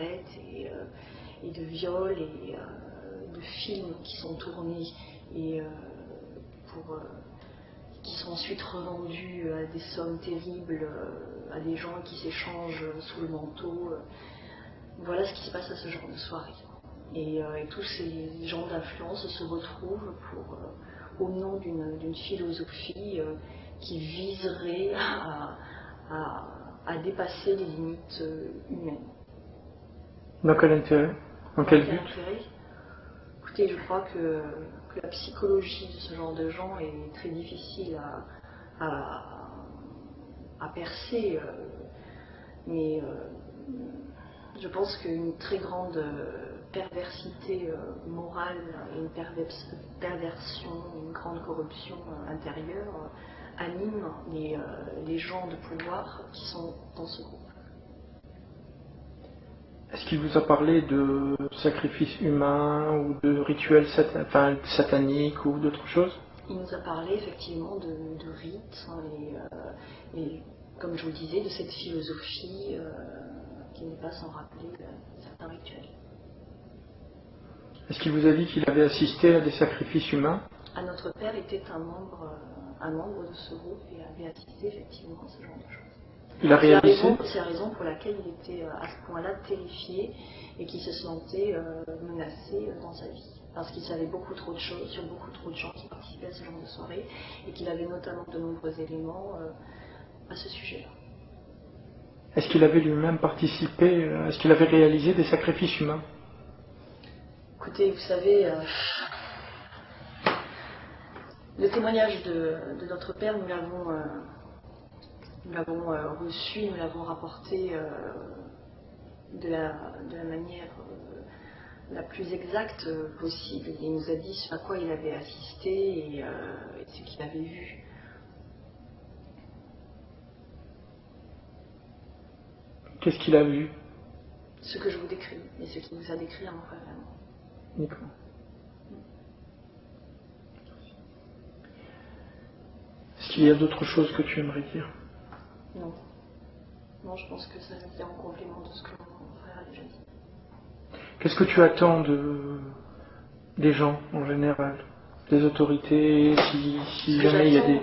et de viols et de films qui sont tournés et qui sont ensuite revendus à des sommes terribles à des gens qui s'échangent sous le manteau. Voilà ce qui se passe à ce genre de soirée. Et tous ces gens d'influence se retrouvent au nom d'une philosophie qui viserait à dépasser les limites humaines. Dans quel intérêt? Dans quel but? Écoutez, je crois que la psychologie de ce genre de gens est très difficile à percer, mais je pense qu'une très grande perversité morale et une perversion, une grande corruption intérieure anime les gens de pouvoir qui sont dans ce groupe. Est-ce qu'il vous a parlé de sacrifices humains ou de rituels sataniques ou d'autres choses? Il nous a parlé effectivement de rites et comme je vous le disais, de cette philosophie qui n'est pas sans rappeler certains rituels. Est-ce qu'il vous a dit qu'il avait assisté à des sacrifices humains? Notre père était un membre de ce groupe et avait assisté effectivement à ce genre de choses. Il a réalisé? C'est la raison pour laquelle il était à ce point-là terrifié et qu'il se sentait menacé dans sa vie. Parce qu'il savait beaucoup trop de choses sur beaucoup trop de gens qui participaient à ce genre de soirée et qu'il avait notamment de nombreux éléments à ce sujet-là. Est-ce qu'il avait lui-même participé, est-ce qu'il avait réalisé des sacrifices humains? Écoutez, vous savez, le témoignage de notre père, nous l'avons reçu, nous l'avons rapporté de la manière la plus exacte possible. Il nous a dit ce à quoi il avait assisté et ce qu'il avait vu. Qu'est-ce qu'il a vu? Ce que je vous décris, et ce qu'il nous a décrit à mon frère et à moi. D'accord. Est-ce qu'il y a d'autres choses que tu aimerais dire? Non. Non, je pense que ça vient en complément de ce que mon frère a déjà dit. Qu'est-ce que tu attends des gens en général, des autorités, si jamais il y a des...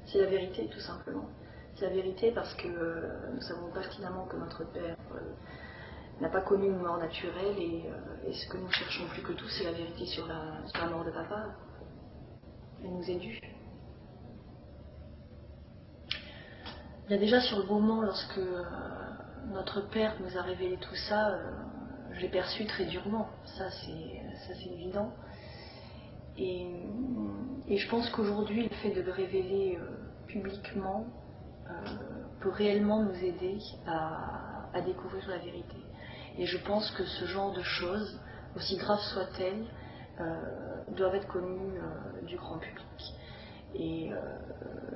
C'est la vérité, tout simplement. C'est la vérité parce que nous savons pertinemment que notre père n'a pas connu une mort naturelle et ce que nous cherchons plus que tout, c'est la vérité sur la mort de papa. Elle nous est due. Il y a déjà sur le moment, lorsque notre père nous a révélé tout ça, je l'ai perçu très durement. Ça c'est évident. Et je pense qu'aujourd'hui, le fait de le révéler publiquement peut réellement nous aider à découvrir la vérité. Et je pense que ce genre de choses, aussi graves soient-elles, doivent être connues du grand public. Et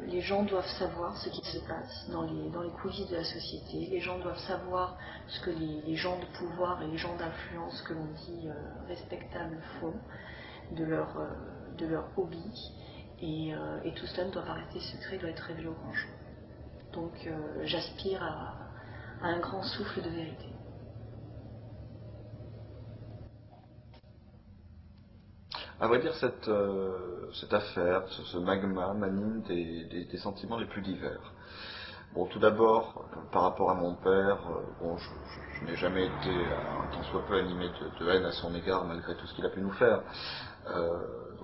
les gens doivent savoir ce qui se passe dans les coulisses de la société. Les gens doivent savoir ce que les gens de pouvoir et les gens d'influence que l'on dit respectables font de leur hobby. Et tout cela ne doit pas rester secret, doit être révélé au grand jour. Donc j'aspire à un grand souffle de vérité. À vrai dire, cette affaire, ce magma m'anime des sentiments les plus divers. Bon, tout d'abord, par rapport à mon père, je n'ai jamais été un tant soit peu animé de haine à son égard, malgré tout ce qu'il a pu nous faire.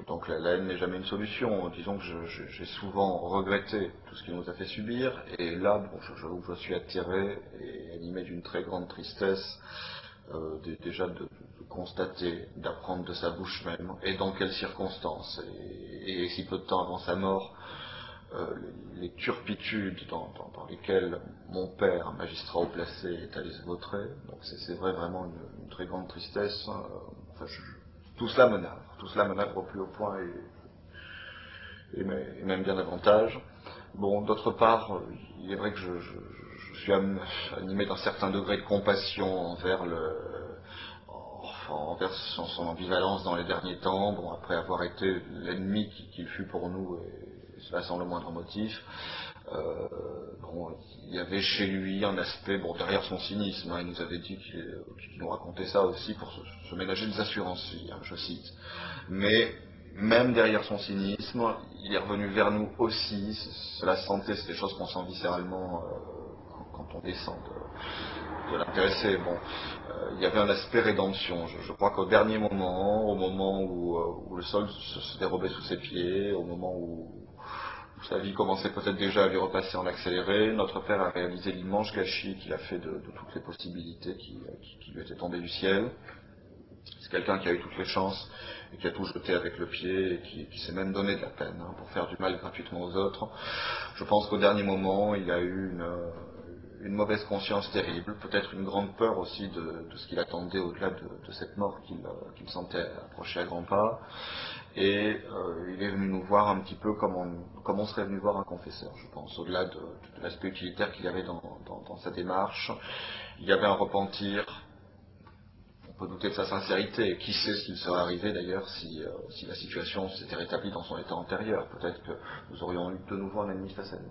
Donc la haine n'est jamais une solution. Disons que j'ai souvent regretté tout ce qu'il nous a fait subir, et là, bon, je suis attiré et animé d'une très grande tristesse, déjà de constater, d'apprendre de sa bouche même, et dans quelles circonstances, et si peu de temps avant sa mort, les turpitudes dans lesquelles mon père, un magistrat haut placé, est allé se vautrer. Donc c'est vrai, vraiment une très grande tristesse. Tout cela me navre au plus haut point et même bien davantage. Bon, d'autre part, il est vrai que je suis animé d'un certain degré de compassion envers son ambivalence dans les derniers temps, bon, après avoir été l'ennemi qu'il fut pour nous, et cela sans le moindre motif. Bon, il y avait chez lui un aspect, bon, derrière son cynisme, hein, il nous avait dit qu'il nous racontait ça aussi pour se ménager des assurances, hein, je cite. Mais même derrière son cynisme, il est revenu vers nous aussi. Cela se sentait, c'est des choses qu'on sent viscéralement quand on descend de l'intéressé. Bon, il y avait un aspect rédemption. Je crois qu'au dernier moment, au moment où le sol se dérobait sous ses pieds, au moment où sa vie commençait peut-être déjà à lui repasser en accéléré, notre père a réalisé l'immense gâchis qu'il a fait de toutes les possibilités qui lui étaient tombées du ciel. C'est quelqu'un qui a eu toutes les chances et qui a tout jeté avec le pied et qui s'est même donné de la peine, hein, pour faire du mal gratuitement aux autres. Je pense qu'au dernier moment, il a eu une mauvaise conscience terrible, peut-être une grande peur aussi de ce qu'il attendait au-delà de cette mort qu'il sentait approcher à grands pas. Et il est venu nous voir un petit peu comme on serait venu voir un confesseur, je pense, au-delà de l'aspect utilitaire qu'il y avait dans sa démarche. Il y avait un repentir. On peut douter de sa sincérité, et qui sait ce qu'il serait arrivé d'ailleurs si la situation s'était rétablie dans son état antérieur. Peut-être que nous aurions eu de nouveau un ennemi face à nous.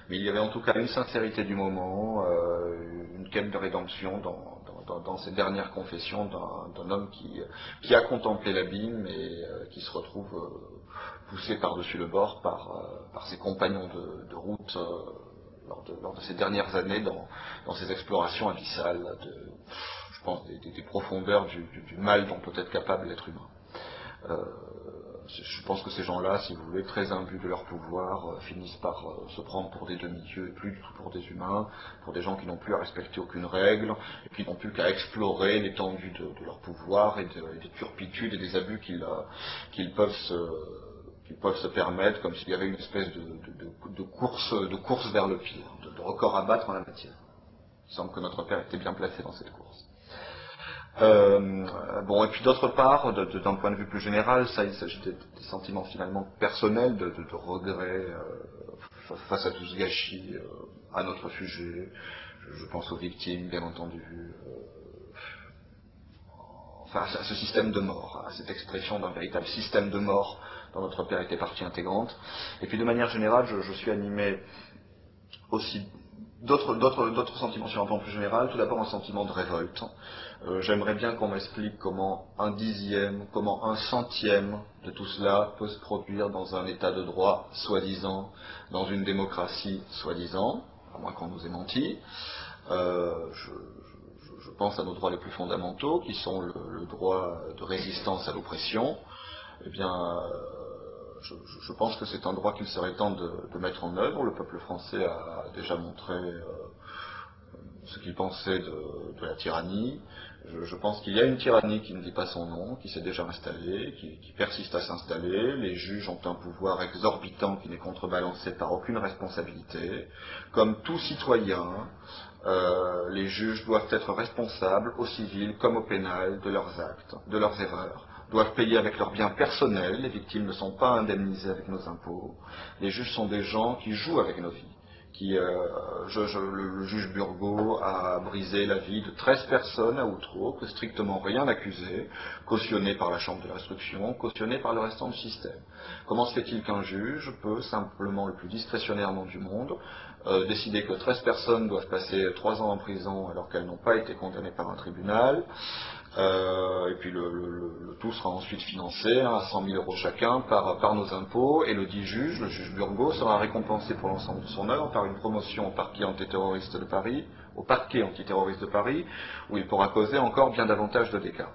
Mais il y avait en tout cas une sincérité du moment, une quête de rédemption dans ces dernières confessions d'un homme qui a contemplé l'abîme et qui se retrouve poussé par-dessus le bord par ses compagnons de route lors de ces dernières années dans ces explorations abyssales je pense, des profondeurs du mal dont peut être capable l'être humain. Je pense que ces gens-là, si vous voulez, très imbus de leur pouvoir, finissent par se prendre pour des demi-dieux et plus du tout pour des humains, pour des gens qui n'ont plus à respecter aucune règle, et qui n'ont plus qu'à explorer l'étendue de leur pouvoir et des turpitudes et des abus qu'ils peuvent se permettre, comme s'il y avait une espèce de course vers le pire, de record à battre en la matière. Il semble que notre père était bien placé dans cette course. Bon, et puis d'autre part, d'un point de vue plus général, ça, il s'agit des sentiments finalement personnels, de regret face à tout ce gâchis, à notre sujet. Je pense aux victimes, bien entendu. Enfin, à ce système de mort, à cette expression d'un véritable système de mort dont notre père était partie intégrante. Et puis de manière générale, je suis animé aussi d'autres sentiments sur un plan plus général. Tout d'abord un sentiment de révolte. J'aimerais bien qu'on m'explique comment un dixième, comment un centième de tout cela peut se produire dans un état de droit, soi-disant, dans une démocratie, soi-disant, à moins qu'on nous ait menti. Je pense à nos droits les plus fondamentaux, qui sont le droit de résistance à l'oppression. Eh bien, je pense que c'est un droit qu'il serait temps de mettre en œuvre. Le peuple français a déjà montré ce qu'il pensait de la tyrannie. Je pense qu'il y a une tyrannie qui ne dit pas son nom, qui s'est déjà installée, qui persiste à s'installer. Les juges ont un pouvoir exorbitant qui n'est contrebalancé par aucune responsabilité. Comme tout citoyen, les juges doivent être responsables, au civil comme au pénal, de leurs actes, de leurs erreurs, doivent payer avec leurs biens personnels, les victimes ne sont pas indemnisées avec nos impôts. Les juges sont des gens qui jouent avec nos vies. Le juge Burgot a brisé la vie de 13 personnes à Outreau, que strictement rien accusé, cautionné par la Chambre de l'instruction, cautionné par le restant du système. Comment se fait-il qu'un juge peut, simplement le plus discrétionnairement du monde, décider que 13 personnes doivent passer 3 ans en prison alors qu'elles n'ont pas été condamnées par un tribunal, et puis le tout sera ensuite financé à 100 000 € chacun par nos impôts, et le dit juge, le juge Burgot, sera récompensé pour l'ensemble de son œuvre par une promotion au parquet antiterroriste de Paris, où il pourra causer encore bien davantage de dégâts.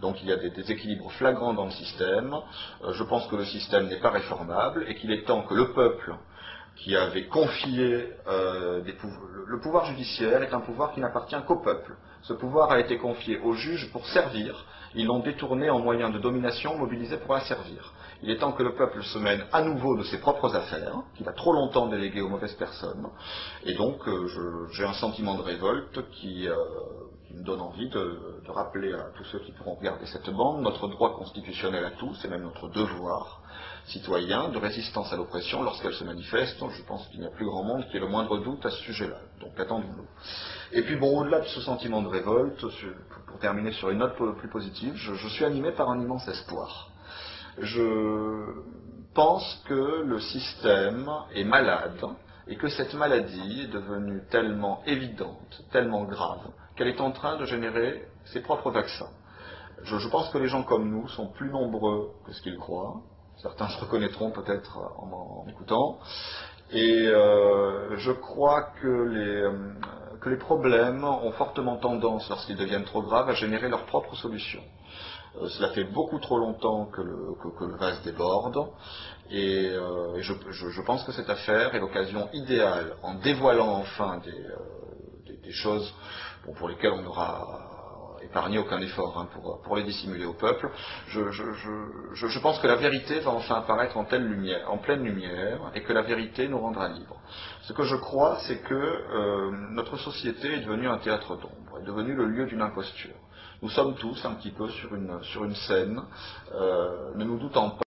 Donc il y a des déséquilibres flagrants dans le système. Je pense que le système n'est pas réformable et qu'il est temps que le peuple qui avait confié le pouvoir judiciaire est un pouvoir qui n'appartient qu'au peuple. Ce pouvoir a été confié aux juges pour servir. Ils l'ont détourné en moyen de domination mobilisé pour la servir. Il est temps que le peuple se mène à nouveau de ses propres affaires, qu'il a trop longtemps déléguées aux mauvaises personnes. Et donc j'ai un sentiment de révolte qui me donne envie de rappeler à tous ceux qui pourront regarder cette bande notre droit constitutionnel à tous, et même notre devoir citoyen de résistance à l'oppression lorsqu'elle se manifeste. Je pense qu'il n'y a plus grand monde qui ait le moindre doute à ce sujet-là. Donc attendons-nous. Et puis bon, au-delà de ce sentiment de révolte, pour terminer sur une note plus positive, je suis animé par un immense espoir. Je pense que le système est malade et que cette maladie est devenue tellement évidente, tellement grave, qu'elle est en train de générer ses propres vaccins. Je pense que les gens comme nous sont plus nombreux que ce qu'ils croient. Certains se reconnaîtront peut-être en m'écoutant. Et je crois que les problèmes ont fortement tendance, lorsqu'ils deviennent trop graves, à générer leurs propres solutions. Cela fait beaucoup trop longtemps que le vase déborde. Et je pense que cette affaire est l'occasion idéale, en dévoilant enfin des choses pour lesquelles on n'aura épargné aucun effort pour les dissimuler au peuple. Je pense que la vérité va enfin apparaître en pleine lumière, et que la vérité nous rendra libres. Ce que je crois, c'est que notre société est devenue un théâtre d'ombre, est devenue le lieu d'une imposture. Nous sommes tous un petit peu sur une scène, ne nous doutant pas